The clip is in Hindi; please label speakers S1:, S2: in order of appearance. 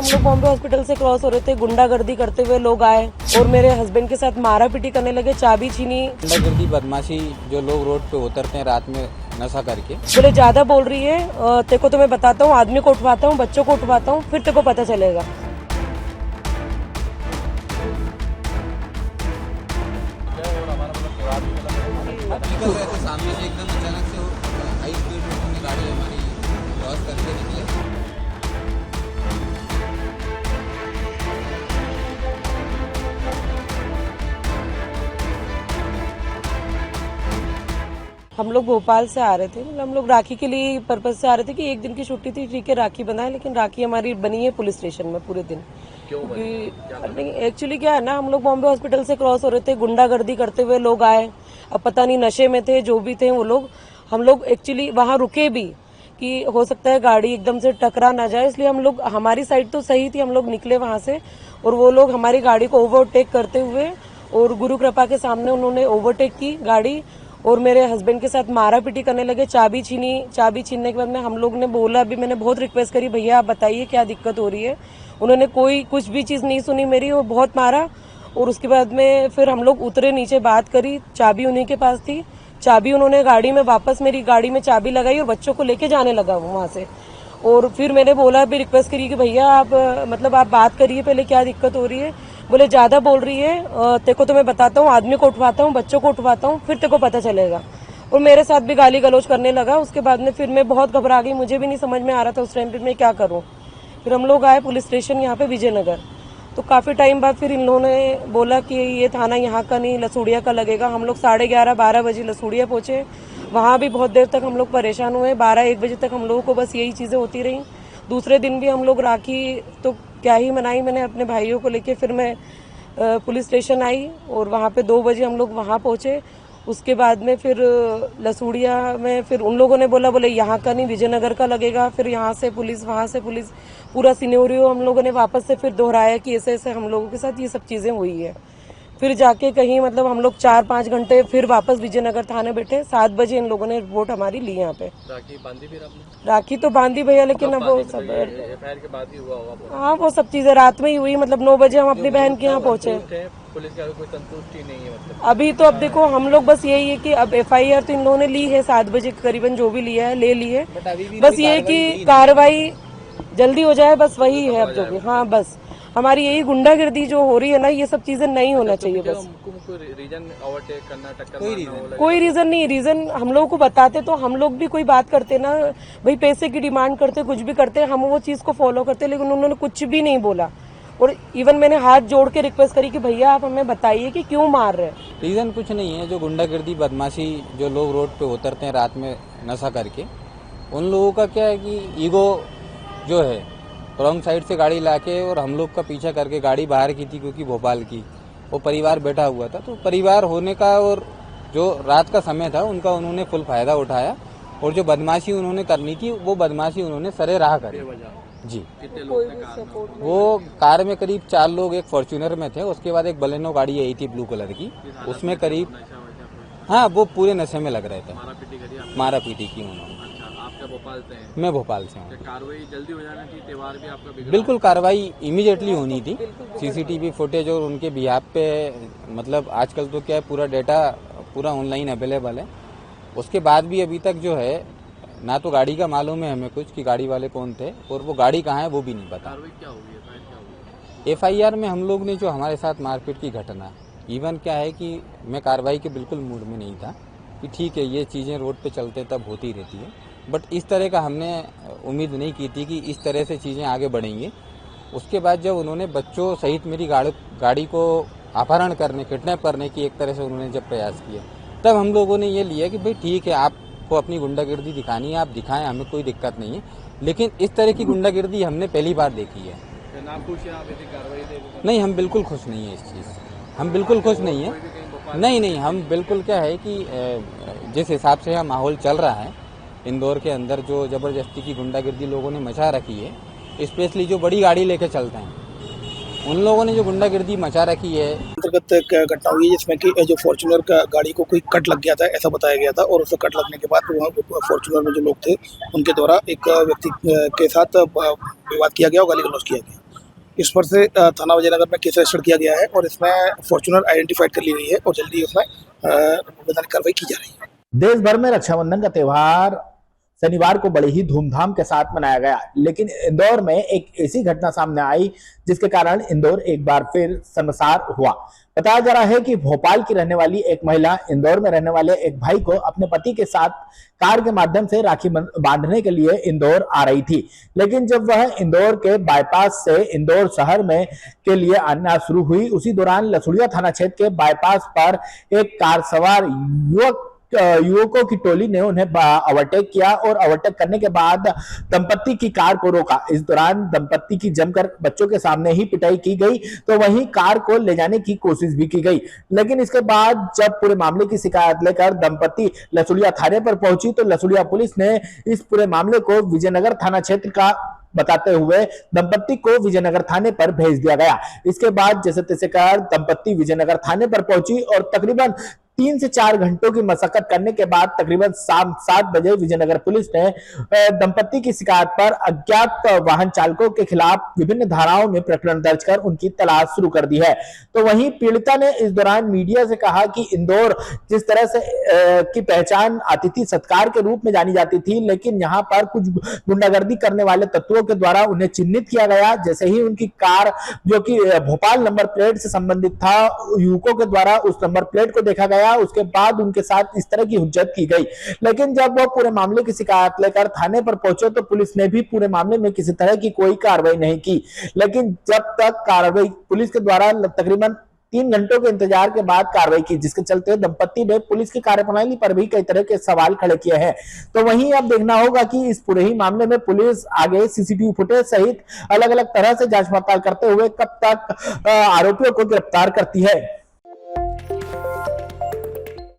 S1: लोग बॉम्बे हॉस्पिटल से क्रॉस हो रहे थे, गुंडागर्दी करते हुए लोग आए और मेरे हस्बैंड के साथ मारा पीटी करने लगे, चाबी छीनी।
S2: गुंडागर्दी बदमाशी जो लोग रोड पे उतरते हैं रात में नशा करके।
S1: बोले ज्यादा बोल रही है, तेरे को तो मैं बताता हूँ, आदमी को उठवाता हूँ, बच्चों को उठवाता हूँ, फिर तेरे को पता चलेगा।
S2: सामने से एकदम अचानक से हाई स्पीड में गाड़ी हमारी क्रॉस करके निकले।
S1: हम लोग भोपाल से आ रहे थे, मतलब हम लोग राखी के लिए पर्पज से आ रहे थे कि एक दिन की छुट्टी थी, ठीक है राखी बनाए, लेकिन राखी हमारी बनी है पुलिस स्टेशन में पूरे दिन। क्योंकि एक्चुअली क्या है ना, हम लोग बॉम्बे हॉस्पिटल से क्रॉस हो रहे थे, गुंडागर्दी करते हुए लोग आए, अब पता नहीं नशे में थे जो भी थे वो लोग। हम लोग एक्चुअली वहां रुके भी कि हो सकता है गाड़ी एकदम से टकरा ना जाए, इसलिए हम लोग, हमारी साइड तो सही थी, हम लोग निकले वहां से और वो लोग हमारी गाड़ी को ओवरटेक करते हुए और गुरु कृपा के सामने उन्होंने ओवरटेक की गाड़ी और मेरे हस्बैंड के साथ मारा पीटी करने लगे, चाबी छीनी। चाबी छीनने के बाद में हम लोग ने बोला, अभी मैंने बहुत रिक्वेस्ट करी, भैया आप बताइए क्या दिक्कत हो रही है। उन्होंने कोई कुछ भी चीज नहीं सुनी मेरी, वो बहुत मारा और उसके बाद में फिर हम लोग उतरे नीचे, बात करी, चाबी उन्हीं के पास थी, चाबी उन्होंने गाड़ी में वापस मेरी गाड़ी में चाबी लगाई और बच्चों को लेके जाने लगा वो वहां से। और फिर मैंने बोला, भी रिक्वेस्ट करी कि भैया आप मतलब आप बात करिए पहले क्या दिक्कत हो रही है। बोले ज्यादा बोल रही है, तेरे को तो मैं बताता हूँ, आदमी को उठवाता हूँ, बच्चों को उठवाता हूँ, फिर तेरे को पता चलेगा। और मेरे साथ भी गाली गलौज करने लगा। उसके बाद में फिर मैं बहुत घबरा गई, मुझे भी नहीं समझ में आ रहा था उस टाइम पे मैं क्या करूँ। फिर हम लोग आए पुलिस स्टेशन यहाँ पे विजयनगर, तो काफी टाइम बाद फिर इन लोगों ने बोला कि ये थाना यहाँ का नहीं, लसूड़िया का लगेगा। हम लोग 11:30-12 बजे लसूड़िया पहुंचे, वहां भी बहुत देर तक हम लोग परेशान हुए, 12-1 बजे तक हम लोगों को बस यही चीजें होती रही। दूसरे दिन भी हम लोग राखी तो क्या ही मनाई मैंने अपने भाइयों को लेके, फिर मैं पुलिस स्टेशन आई और वहाँ पे 2 बजे हम लोग वहाँ पहुंचे। उसके बाद में फिर लसूड़िया में फिर उन लोगों ने बोले यहाँ का नहीं, विजयनगर का लगेगा। फिर यहाँ से पुलिस, वहाँ से पुलिस, पूरा सिनेरियो हम लोगों ने वापस से फिर दोहराया कि ऐसे ऐसे हम लोगों के साथ ये सब चीजें हुई है। फिर जाके कहीं मतलब हम लोग 4-5 घंटे फिर वापस विजयनगर थाने बैठे, 7 बजे इन लोगों ने रिपोर्ट हमारी ली यहाँ पे।
S3: राखी बांधी फिर आपने?
S1: राखी तो बांधी भैया, लेकिन अब वो सब
S3: एफआईआर के बाद ही हुआ होगा।
S1: हाँ वो सब चीजें रात में ही हुई, मतलब 9 बजे हम अपनी बहन के यहाँ पहुंचे।
S3: पुलिस का कोई संतुष्टि नहीं है मतलब
S1: अभी तो अब देखो हम लोग बस यही है कि अब एफआईआर तो इन लोगों ने ली है, 7 बजे करीबन जो भी लिया है ले ली है, बस ये है कि कार्रवाई जल्दी हो जाए, बस वही है अब जो भी। हाँ बस हमारी यही गुंडागर्दी जो हो रही है ना, ये सब चीजें नहीं होना चाहिए। बस
S3: रीजन ओवरटेक करना, टक्कर
S1: कोई रीजन नहीं, रीजन हम लोगों को बताते तो हम लोग भी कोई बात करते ना, भाई पैसे की डिमांड करते, कुछ भी करते, हम वो चीज को फॉलो करते, लेकिन उन्होंने कुछ भी नहीं बोला। और इवन मैंने हाथ जोड़ के रिक्वेस्ट करी कि भैया आप हमें बताइए कि क्यों मार रहे हैं।
S2: रीजन कुछ नहीं है, जो गुंडागर्दी बदमाशी जो लोग रोड पे उतरते हैं रात में नशा करके, उन लोगों का क्या है कि ईगो जो है, रॉन्ग साइड से गाड़ी लाके और हम लोग का पीछा करके, गाड़ी बाहर की थी क्योंकि भोपाल की, वो परिवार बैठा हुआ था, तो परिवार होने का और जो रात का समय था उनका उन्होंने फुल फायदा उठाया और जो बदमाशी उन्होंने करनी थी वो बदमाशी उन्होंने सरे राह करी जी। वो कार में करीब 4 लोग, एक फॉर्च्यूनर में थे, उसके बाद एक बलेनो गाड़ी आई थी ब्लू कलर की, उसमें करीब, हाँ वो पूरे नशे में लग रहे थे, मारा पीटी की उन्होंने।
S3: भोपाल से हैं?
S2: मैं भोपाल से हूँ।
S3: कार्रवाई जल्दी हो जाना चाहिए, त्योहार भी आपका बिगड़ा।
S2: बिल्कुल कार्रवाई इमीडिएटली होनी थी। सीसीटीवी फुटेज और उनके बिहाफ पे, मतलब आजकल तो क्या है, पूरा डेटा पूरा ऑनलाइन अवेलेबल है। उसके बाद भी अभी तक जो है ना तो गाड़ी का मालूम है हमें कुछ कि गाड़ी वाले कौन थे और वो गाड़ी कहाँ है वो भी नहीं पता।
S3: कार्रवाई क्या होगी?
S2: एफआईआर में हम लोग ने जो हमारे साथ मारपीट की घटना, इवन क्या है कि मैं कार्रवाई के बिल्कुल मूड में नहीं था कि ठीक है ये चीज़ें रोड पे चलते तब होती रहती है, बट इस तरह का हमने उम्मीद नहीं की थी कि इस तरह से चीज़ें आगे बढ़ेंगी। उसके बाद जब उन्होंने बच्चों सहित मेरी गाड़ी को अपहरण करने, किडनैप करने की एक तरह से उन्होंने जब प्रयास किया, तब हम लोगों ने ये लिया कि भाई ठीक है आपको अपनी गुंडागर्दी दिखानी है, आप दिखाएं, हमें कोई दिक्कत नहीं है, लेकिन इस तरह की गुंडागर्दी हमने पहली बार देखी है। नहीं, हम बिल्कुल खुश नहीं है इस चीज़ से, हम बिल्कुल खुश नहीं है। नहीं, हम बिल्कुल क्या है कि जिस हिसाब से यह माहौल चल रहा है इंदौर के अंदर, जो जबरदस्ती की गुंडागर्दी लोगों ने मचा रखी है, स्पेशली जो बड़ी गाड़ी लेके चलते हैं उन लोगों ने जो गुंडागर्दी मचा रखी है।
S4: अंतर्गत घटना हुई है जिसमें कि जो फॉर्च्यूनर का गाड़ी को कोई कट लग गया था, ऐसा बताया गया था, और उसे कट लगने के बाद वहाँ फॉर्च्यूनर में जो लोग थे उनके द्वारा एक व्यक्ति के साथ विवाद किया गया और गाली गलौज किया गया। इस पर से थाना विजयनगर में केस रजिस्टर किया गया है और इसमें फॉर्च्यूनर आइडेंटिफाइड कर ली गई है और जल्दी उसमें वैधानिक कार्रवाई की जा रही है।
S5: देश भर में रक्षाबंधन का त्योहार शनिवार को बड़े ही धूमधाम के साथ मनाया गया, लेकिन इंदौर में एक ऐसी घटना सामने आई जिसके कारण इंदौर एक बार फिर शर्मसार हुआ। बताया जा रहा है कि भोपाल की रहने वाली एक महिला इंदौर में रहने वाले एक भाई को अपने पति के साथ कार के माध्यम से राखी बांधने के लिए इंदौर आ रही थी, लेकिन जब वह इंदौर के बाईपास से इंदौर शहर में के लिए आना शुरू हुई, उसी दौरान लसुड़िया थाना क्षेत्र के बाईपास पर एक कार सवार युवकों की टोली ने उन्हें ओवरटेक किया और ओवरटेक करने के बाद दंपत्ति की कार को रोका। इस दौरान दंपत्ति की जमकर बच्चों के सामने ही पिटाई की गई, तो वहीं कार को ले जाने की कोशिश भी की गई। लेकिन इसके बाद जब पूरे मामले की शिकायत लेकर दंपत्ति लसुड़िया थाने पर पहुंची तो लसुड़िया पुलिस ने इस पूरे मामले को विजयनगर थाना क्षेत्र का बताते हुए दंपत्ति को विजयनगर थाने पर भेज दिया गया। इसके बाद जैसे तैसे कर दंपत्ति विजयनगर थाने पर पहुंची और तकरीबन 3 से 4 घंटों की मशक्कत करने के बाद तकरीबन शाम 7 बजे विजयनगर पुलिस ने दंपत्ति की शिकायत पर अज्ञात वाहन चालकों के खिलाफ विभिन्न धाराओं में प्रकरण दर्ज कर उनकी तलाश शुरू कर दी है। तो वहीं पीड़िता ने इस दौरान मीडिया से कहा कि इंदौर जिस तरह से की पहचान अतिथि सत्कार के रूप में जानी जाती थी, लेकिन यहाँ पर कुछ गुंडागर्दी करने वाले तत्वों के द्वारा उन्हें चिन्हित किया गया। जैसे ही उनकी कार जो कि भोपाल नंबर प्लेट से संबंधित था, युवकों के द्वारा उस नंबर प्लेट को देखा गया, उसके बाद उनके साथ इस तरह की हुज्जत की गई। लेकिन जब वो पूरे मामले की शिकायत लेकर थाने पर पहुंचे तो पुलिस ने भी पूरे मामले में किसी तरह की कोई कार्रवाई नहीं की। लेकिन जब तक कार्रवाई पुलिस के द्वारा तकरीबन 3 घंटों के इंतजार के बाद कार्रवाई की, जिसके चलते दंपत्ति ने पुलिस की कार्यप्रणाली पर भी कई तरह के सवाल खड़े किए हैं। तो वहीं अब देखना होगा कि इस पूरे ही मामले में पुलिस आगे सीसीटीवी फुटेज सहित अलग अलग तरह से जांच पड़ताल करते हुए कब तक आरोपियों को गिरफ्तार करती है।